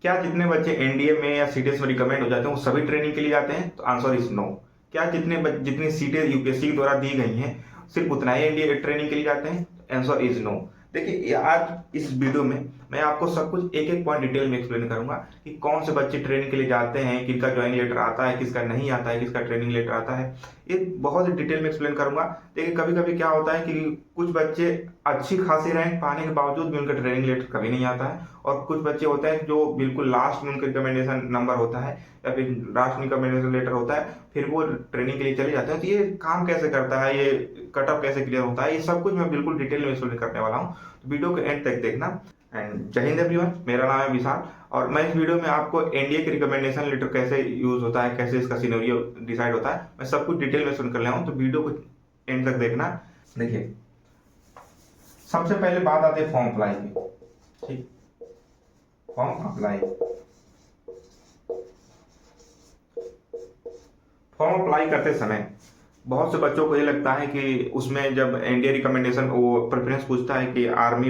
क्या जितने बच्चे एनडीए में या सीटीएस में रिकमेंड हो जाते हैं वो सभी ट्रेनिंग के लिए जाते हैं? तो आंसर इज नो। क्या जितनी सीटें यूपीएससी के द्वारा दी गई हैं सिर्फ उतना ही एनडीए ट्रेनिंग के लिए जाते हैं? Answer is no. देखिए आज इस वीडियो में मैं आपको सब कुछ एक एक पॉइंट डिटेल में एक्सप्लेन करूंगा कि कौन से बच्चे ट्रेनिंग के लिए जाते हैं, किसका ज्वाइनिंग लेटर आता है, किसका नहीं आता है, किसका ट्रेनिंग लेटर आता है, ये बहुत डिटेल में एक्सप्लेन करूंगा। देखिए कभी कभी क्या होता है कि कुछ बच्चे अच्छी खासी रैंक पाने के बावजूद भी उनका ट्रेनिंग लेटर कभी नहीं आता है, और कुछ बच्चे होते हैं जो बिल्कुल लास्ट में उनका रिकमेंडेशन नंबर होता है या फिर लास्ट में रिकमेंडेशन लेटर होता है, फिर वो ट्रेनिंग के लिए चले जाते हैं। तो ये काम कैसे करता है, ये कटअप कैसे क्लियर होता है, ये सब कुछ मैं बिल्कुल डिटेल में एक्सप्लेन करने वाला हूँ। तो वीडियो के एंड तक देखना। एंड जय हिंद एवरीवन, मेरा नाम है विशाल और मैं इस वीडियो में आपको एनडीए के रिकमेंडेशन लेटर कैसे यूज होता है, कैसे इसका सिनेरियो डिसाइड होता है, मैं सब कुछ डिटेल में सुन कर लिया हूँ। तो वीडियो को एंड तक देखना। देखिए सबसे पहले बात आती है फॉर्म अप्लाई की। ठीक, फॉर्म अप्लाई। फॉर्म अप्लाई करते समय बहुत से बच्चों को ये लगता है कि उसमें जब एनडीए रिकमेंडेशन वो प्रेफरेंस पूछता है कि आर्मी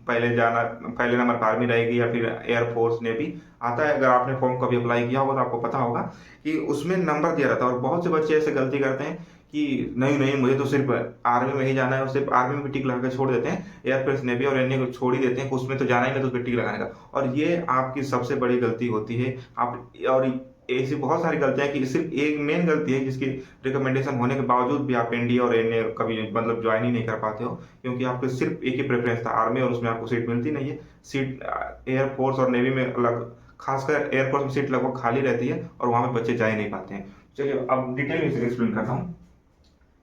पहले नंबर पर आर्मी रहेगी या फिर एयरफोर्स नेवी आता है। अगर आपने फॉर्म कभी अप्लाई किया होगा तो आपको पता होगा कि उसमें नंबर दिया रहता है, और बहुत से बच्चे ऐसे गलती करते हैं कि नहीं नहीं मुझे तो सिर्फ आर्मी में ही जाना है, और सिर्फ आर्मी में टिक लगा के छोड़ देते हैं, एयरफोर्स नेवी और एनए को छोड़ ही देते हैं कि उसमें तो जाना ही नहीं तो उस पर टिक लगाने का। और ये आपकी सबसे बड़ी गलती होती है। आप और ऐसी बहुत सारी गलतियां कि सिर्फ एक मेन गलती है जिसकी रिकमेंडेशन होने के बावजूद भी आप एनडीए और एनए कभी मतलब ज्वाइन ही नहीं कर पाते हो, क्योंकि आपको सिर्फ एक ही प्रेफरेंस था आर्मी, और उसमें आपको सीट मिलती नहीं है। सीट एयरफोर्स और नेवी में अलग, खासकर एयरफोर्स में सीट लगभग खाली रहती है और वहां पे बच्चे जा ही नहीं पाते हैं। चलिए अब डिटेल में एक्सप्लेन करता हूँ।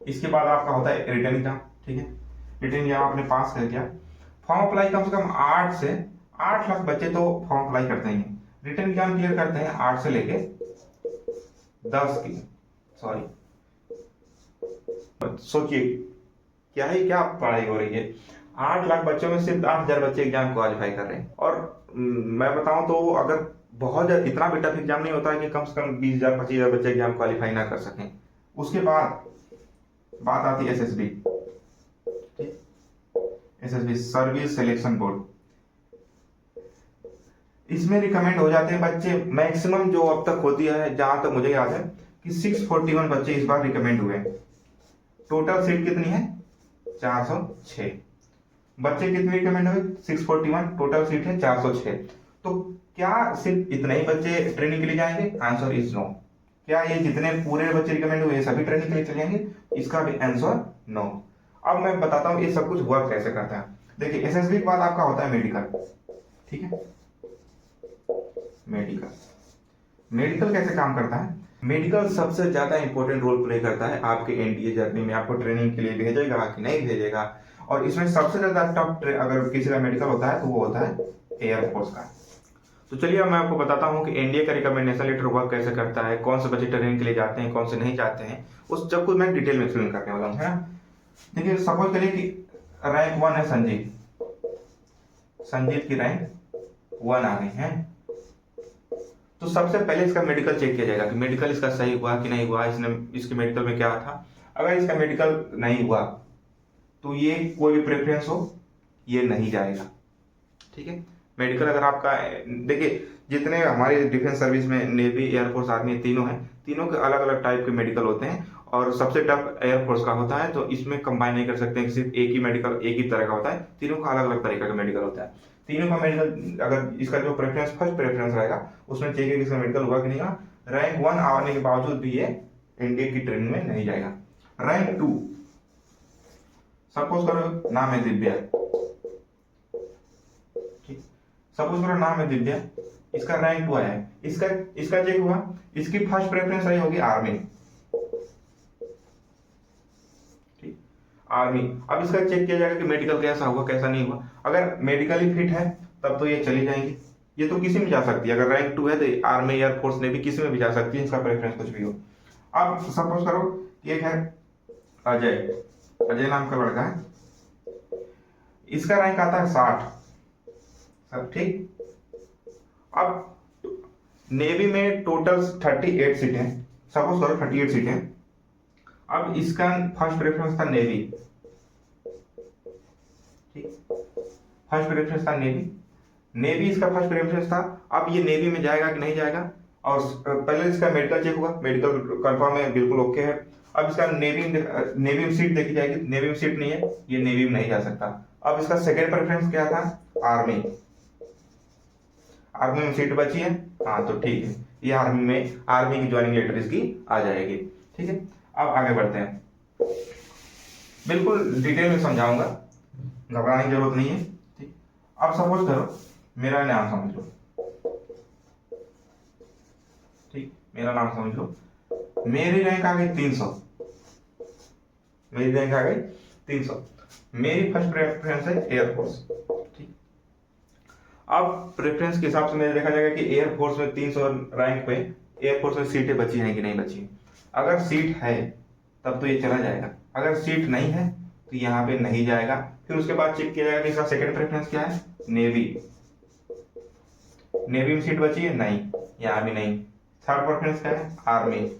इसके बाद आपका होता है रिटर्न एग्जाम। ठीक है, रिटर्न एग्जाम आपने पास कर दिया। फॉर्म अप्लाई कम से कम 8 लाख बच्चे तो फॉर्म अप्लाई करते ही हैं। रिटर्न एग्जाम क्लियर करते हैं 8 से लेके 10 की, सॉरी सोचिए क्या पढ़ाई हो रही है। 8 लाख बच्चों में सिर्फ 8,000 बच्चे एग्जाम क्वालिफाई कर रहे हैं। और मैं बताऊं तो अगर बहुत ज्यादा इतना भी टफ एग्जाम नहीं होता है कि कम से कम 20,000 25,000 बच्चे एग्जाम क्वालिफाई ना कर सकें। उसके बाद बात आती है SSB. SSB service selection board, इसमें रिकमेंड हो जाते हैं बच्चे मैक्सिमम जो अब तक होती है, जहां तक मुझे याद है कि 641 बच्चे इस बार रिकमेंड हुए। टोटल सीट कितनी है? 406 बच्चे कितने रिकमेंड हुए? 641, टोटल सीट है 406। तो क्या सिर्फ इतने ही बच्चे ट्रेनिंग के लिए जाएंगे? Answer is no. क्या ये जितने पूरे बच्चे रिकमेंड हुए सभी ट्रेनिंग के लिए चले जाएंगे? इसका भी आंसर नो। अब मैं बताता हूँ ये सब कुछ वर्क कैसे करता है। देखिए एसएसबी के बाद आपका होता है मेडिकल। ठीक है, मेडिकल मेडिकल कैसे काम करता है? मेडिकल सबसे ज्यादा इंपॉर्टेंट रोल प्ले करता है आपके एनडीए जर्नी में। आपको ट्रेनिंग के लिए भेजेगा कि नहीं भेजेगा, और इसमें सबसे ज्यादा टॉप अगर किसी का मेडिकल होता है तो वो होता है एयरफोर्स का। तो चलिए अब मैं आपको बताता हूँ कि एनडीए का रिकमेंडेशन लेटर वर्क कैसे करता है, कौन से बच्चे ट्रेनिंग के लिए जाते हैं, कौन से नहीं जाते हैं, उस सब कुछ मैं डिटेल में एक्सप्लेन करने वाला हूँ, है ना। देखिए सपोज करिए कि रैंक 1 है संजीत की रैंक 1 आ गई है। तो सबसे पहले इसका मेडिकल चेक किया जाएगा कि मेडिकल इसका सही हुआ कि नहीं हुआ, इसके मेडिकल में क्या था। अगर इसका मेडिकल नहीं हुआ तो ये कोई भी प्रेफरेंस हो ये नहीं जाएगा। ठीक है, मेडिकल अगर आपका, देखिए जितने हमारे डिफेंस सर्विस में नेवी एयरफोर्स आर्मी तीनों हैं, तीनों के अलग अलग टाइप के मेडिकल होते हैं, और सबसे टफ एयरफोर्स का होता है। तो इसमें कंबाइन नहीं कर सकते हैं, सिर्फ एक ही मेडिकल एक ही तरह का होता है, तीनों का अलग अलग तरीका का मेडिकल होता है। तीनों का मेडिकल अगर इसका जो प्रेफरेंस फर्स्ट प्रेफरेंस रहेगा उसमें चेक है कि इसका मेडिकल हुआ कि नहीं हुआ। रैंक 1 आने के बावजूद भी ये एनडीए की ट्रेनिंग में नहीं जाएगा। रैंक 2, सपोज करो नाम है दिव्या। सपोज करो नाम है दिव्या, इसका रैंक 2 आया है, इसका चेक हुआ, इसकी फर्स्ट प्रेफरेंस रही होगी आर्मी। ठीक, आर्मी। अब इसका चेक किया जाएगा कि मेडिकल कैसा हुआ कैसा नहीं हुआ। अगर मेडिकल ही फिट है तब तो ये चली जाएंगी, ये तो किसी में जा सकती है। अगर रैंक 2 है तो आर्मी एयरफोर्स ने भी किसी में भी जा सकती है, इसका प्रेफरेंस कुछ भी हो। अब सपोज करो कि एक है अजय नाम का लड़का है, इसका रैंक आता है 60। सब ठीक। अब नेवी में टोटल 38 सीटें हैं, सपोज करो 38 सीटें। अब इसका फर्स्ट प्रेफरेंस था नेवी। ठीक, फर्स्ट प्रेफरेंस था नेवी। नेवी इसका फर्स्ट प्रेफरेंस था। अब ये नेवी में जाएगा कि नहीं जाएगा, और पहले इसका मेडिकल चेक होगा, मेडिकल कंफर्म है, बिल्कुल ओके है। अब इसका नेवी में सीट देखी जाएगी, नेवी में सीट नहीं है, ये नेवी में नहीं जा सकता। अब इसका सेकेंड प्रेफरेंस क्या था, आर्मी। आर्मी में सीट बची है, हाँ तो ठीक है, ये आर्मी की ज्वाइनिंग लेटर इसकी आ जाएगी। ठीक है, अब आगे बढ़ते हैं, बिल्कुल डिटेल में समझाऊंगा, घबराने की जरूरत नहीं है। ठीक, अब सपोज करो मेरा नाम समझ लो, ठीक, मेरा नाम समझ लो, मेरी रैंक आ गई 300, मेरी रैंक आ गई 300, मेरी फर्स्ट प्रेफरेंस है एयरफोर्स। ठीक, अब प्रेफरेंस के हिसाब से मैंने देखा जाएगा कि एयरफोर्स में 300 रैंक पे एयरफोर्स में सीटें बची हैं कि नहीं बची। अगर सीट है तब तो ये चला जाएगा, अगर सीट नहीं है तो यहाँ पे नहीं जाएगा। फिर उसके बाद चेक किया जाएगा कि इसका सेकंड प्रेफरेंस क्या है, नेवी। नेवी में सीट बची है, नहीं, यहाँ भी नहीं। थर्ड प्रेफरेंस क्या है, आर्मी।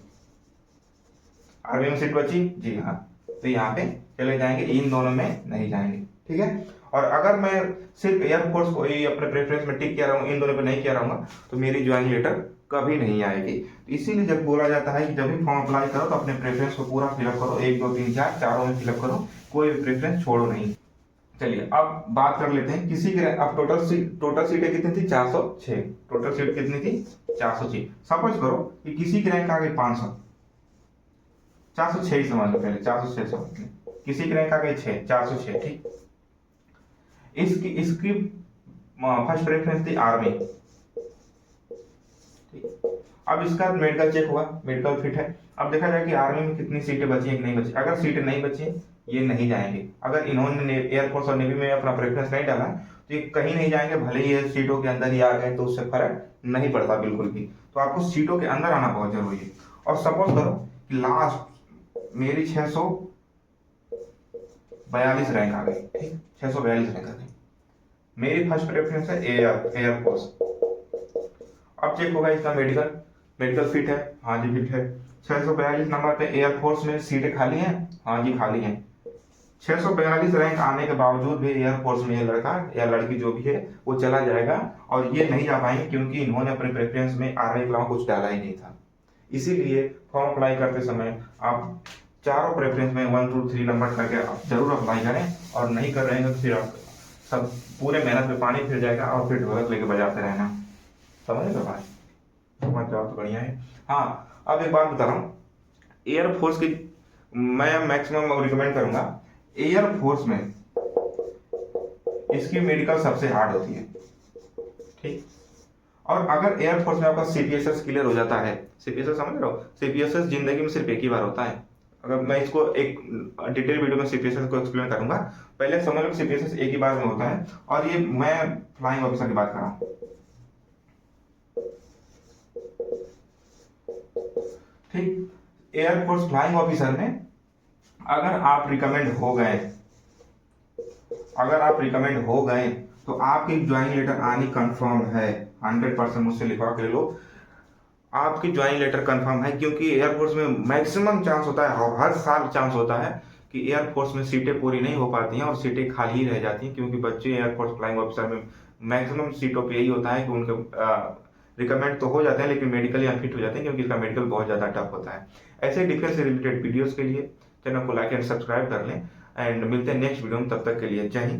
आर्मी में सीट बची, जी हाँ, तो यहाँ पे चले जाएंगे, इन दोनों में नहीं जाएंगे। ठीक है, और अगर मैं सिर्फ एयरफोर्स को ही अपने प्रेफरेंस में टिक किया रहूंगा, इन दोनों पे नहीं किया रहूंगा, तो मेरी ज्वाइनिंग लेटर कभी नहीं आएगी। तो इसीलिए जब बोला जाता है कि जब भी फॉर्म अप्लाई करो तो अपने प्रेफरेंस को पूरा फिलअप करो, 1 2 3 4 चारों में फिलअप करो, कोई भी प्रेफरेंस छोड़ो नहीं। चलिए अब बात कर लेते हैं किसी की, अब टोटल सीटें कितनी थी, 406। टोटल सीट कितनी थी, 406। सपोज करो कि किसी की रैंक आ गई 500, 406 ही समझ लो, पहले 406 समझ लो, किसी की रैंक आ गई 6, 406। ठीक, इसकी इसकी फर्स्ट प्रेफरेंस थी आर्मी। अब इसका मेडिकल चेक होगा, मेडिकल फिट है। अब देखा जाए कि आर्मी में कितनी सीटें बची हैं कि नहीं बची। अगर सीटें नहीं बची ये नहीं जाएंगे। अगर इन्होंने एयरफोर्स और नेवी में अपना प्रेफरेंस नहीं डाला तो ये कहीं नहीं जाएंगे, भले ही ये सीटों के अंदर ही आ गए तो उससे फर्क नहीं पड़ता बिल्कुल भी। तो आपको सीटों के अंदर आना बहुत जरूरी है। और सपोज करो कि लास्ट मेरी 642 रैंक आ गई, ठीक, 642 रैंक आ गई, मेरी फर्स्ट प्रेफरेंस है एयरफोर्स। अब चेक होगा इसका मेडिकल, मेडिकल फिट है, हाँ जी फिट है। 642 नंबर पे एयरफोर्स में सीटें खाली हैं, हाँ जी खाली हैं। 642 रैंक आने के बावजूद भी एयरफोर्स में ये लड़का या लड़की जो भी है वो चला जाएगा, और ये नहीं जा पाएंगे क्योंकि इन्होंने अपने प्रेफरेंस में आर्मी के अलावा कुछ डाला ही नहीं था। इसीलिए फॉर्म अप्लाई करते समय आप चारों प्रेफरेंस में 1 2 3 नंबर करके आप जरूर अप्लाई करें, और नहीं कर रहे हैं तो फिर आप सब पूरे मेहनत में पानी फिर जाएगा और फिर ढोलक लेके बजाते रहना। समझ लो भाई, समझ जाओ तो बढ़िया है। हाँ, अब एक बात बता रहा हूँ, एयरफोर्स की मैं मैक्सिमम रिकमेंड करूंगा, एयरफोर्स में इसकी मेडिकल सबसे हार्ड होती है। ठीक, और अगर एयरफोर्स में आपका सीपीएसएस क्लियर हो जाता है, सीपीएसएस समझ रहे हो, सीपीएसएस जिंदगी में सिर्फ एक ही बार होता है। अगर मैं इसको एक डिटेल वीडियो में सीपीएसएस को एक्सप्लेन करूंगा, पहले समझ लो सीपीएसएस एक ही बार में होता है। और ये मैं फ्लाइंग ऑफिसर की बात कर रहा हूँ। ठीक, एयरफोर्स फ्लाइंग ऑफिसर में अगर आप रिकमेंड हो गए, तो आपकी ज्वाइनिंग लेटर आनी कंफर्म है, 100% मुझसे लिखवा के ले लो, आपकी ज्वाइनिंग लेटर कंफर्म है। क्योंकि एयरफोर्स में मैक्सिमम चांस होता है, हर साल चांस होता है कि एयरफोर्स में सीटें पूरी नहीं हो पाती हैं और सीटें खाली ही रह जाती हैं, क्योंकि बच्चे एयरफोर्स फ्लाइंग ऑफिसर में मैक्सिमम सीटों पे यही होता है कि उनके रिकमेंड तो हो जाते हैं लेकिन मेडिकली अनफिट हो जाते हैं, क्योंकि इसका मेडिकल बहुत ज़्यादा टफ होता है। ऐसे डिफेंस से रिलेटेड वीडियोस के लिए चैनल को लाइक एंड सब्सक्राइब कर लें, एंड मिलते हैं नेक्स्ट वीडियो में, तब तक के लिए जय हिंद।